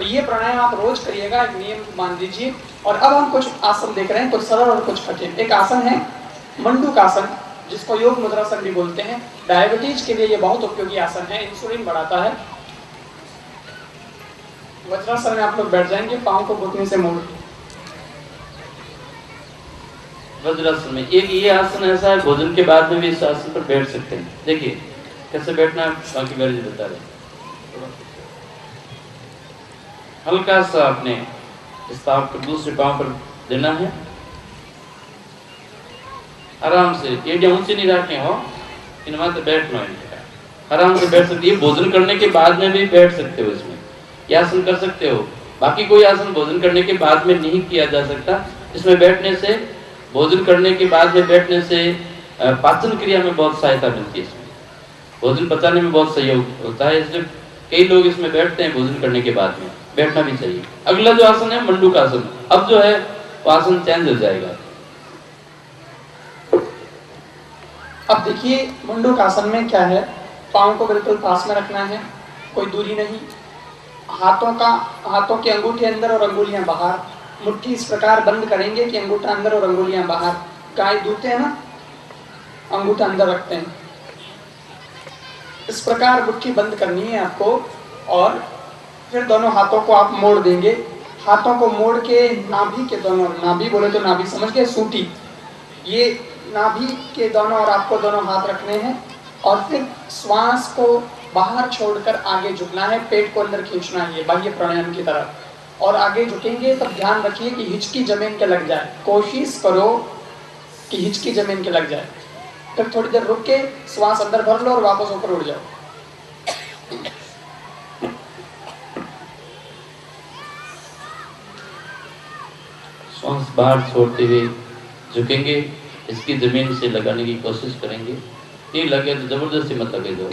ये प्राणायाम आप रोज करिएगा, एक नियम मान लीजिए। और अब हम कुछ आसन देख रहे हैं, कुछ सरल और कुछ कठिन। एक आसन है मंडूकासन, जिसको योग मुद्रासन भी बोलते हैं। डायबिटीज के लिए ये बहुत उपयोगी आसन है, इंसुलिन बढ़ाता है। वज्रासन में आप लोग बैठ जाएंगे, पांव को घुटने से मोड़। वज्रासन में एक ये आसन ऐसा है, भोजन के बाद में भी इस आसन पर बैठ सकते हैं। देखिए कैसे बैठना है, बाकी बार जी बता रहे। हल्का सा अपने इस पांव को दूसरे पांव पर देना है, आराम से। एडिया ऊंची नहीं रखनी हो, इनमें तो बैठना है, आराम से बैठ सकते। ये भोजन करने के बाद में भी बैठ सकते हो, इसमें यह आसन कर सकते हो। बाकी कोई आसन भोजन करने के बाद में नहीं किया जा सकता। इसमें बैठने से, भोजन करने के बाद में बैठने से पाचन क्रिया में बहुत सहायता मिलती है। इसमें भोजन पचाने में बहुत सहयोग होता है, इसलिए कई लोग इसमें बैठते हैं भोजन करने के बाद में। बैठना भी चाहिए। अगला जो आसन है मंडूकासन, अब जो है वो आसन चेंज हो जाएगा। अब देखिए मुंडूकासन में क्या है, पाँव को बिल्कुल पास में रखना है, कोई दूरी नहीं। हाथों के अंगूठे अंदर और अंगुलियां बाहर। मुट्ठी इस प्रकार बंद करेंगे कि अंगूठा अंदर और अंगुलियां बाहर। गाय दूधते हैं ना, अंगूठा अंदर रखते हैं, इस प्रकार मुट्ठी बंद करनी है आपको। और फिर दोनों हाथों को आप मोड़ देंगे। हाथों को मोड़ के नाभि के दोनों, नाभि बोले तो नाभि समझ गए, सूटी, ये नाभि के दोनों और आपको दोनों हाथ रखने हैं। और फिर श्वास को बाहर छोड़कर आगे झुकना है, पेट को अंदर खींचना है, बाह्य प्राणायाम की तरफ। और आगे झुकेंगे तब ध्यान रखिए कि हिचकी जमीन के लग जाए, कोशिश करो कि हिचकी जमीन के लग जाए। फिर थोड़ी देर रुक के श्वास अंदर भर लो और वापस ऊपर उड़ जाओ। श्वास बाहर छोड़ते हुए झुकेंगे, इसकी जमीन से लगाने की कोशिश करेंगे। ये लगे तो जबरदस्ती मत लगे दो,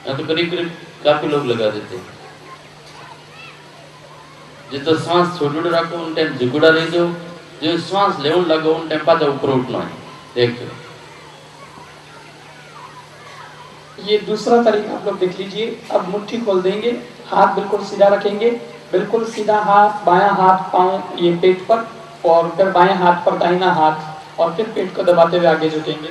या तो करीब करीब काफी लोग लगा देते हैं। जितना श्वास छोड़ रखो उन टाइम झुकड़ा ले दो, जो श्वास लेवन लगो उन टाइम पाचा ऊपर उठना है। देखो ये दूसरा तरीका आप लोग देख लीजिए। अब मुट्ठी खोल देंगे, हाथ बिल्कुल सीधा रखेंगे, बिल्कुल सीधा हाथ, बायां हाथ पांव ये पेट पर, और फिर बाएं हाथ पर दाहिना हाथ, और फिर पेट को दबाते हुए आगे झुकेंगे।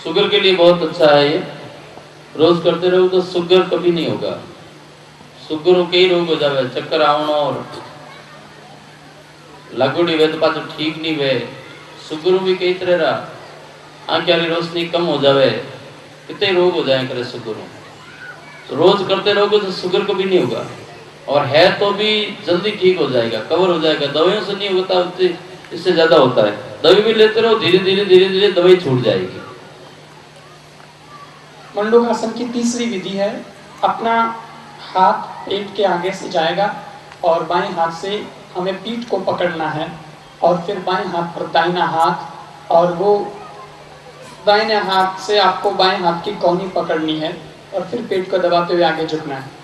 शुगर के लिए बहुत अच्छा है ये, रोज करते रहो तो शुगर कभी नहीं होगा। शुगर कई रोग हो जावे, चक्कर आवनो और लागोड़ी वे तो पाछो ठीक नहीं वे। शुगर भी कई तरह रा, आंखें वाली रोशनी कम हो जावे, कितने रोग हो जाए करे शुगर। तो रोज करते रहोगे तो शुगर कभी नहीं होगा, और है तो भी जल्दी ठीक हो जाएगा, कवर हो जाएगा। दवाइयों से नहीं होता, इससे ज्यादा होता है। दवाई भी लेते रहो, धीरे धीरे दवाई छूट जाएगी। मंडूकासन की तीसरी विधि है, अपना हाथ पेट के आगे से जाएगा और बाएं हाथ से हमें पीठ को पकड़ना है, और फिर बाएं हाथ पर दाहिना हाथ, और वो दाहिने हाथ से आपको बाएं हाथ की कौनी पकड़नी है, और फिर पेट को दबाते हुए आगे झुकना है।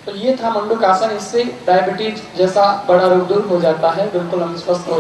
तो ये था मंडूकासन। इससे डायबिटीज जैसा बड़ा रोग दूर हो जाता है, बिल्कुल हम स्वस्थ हो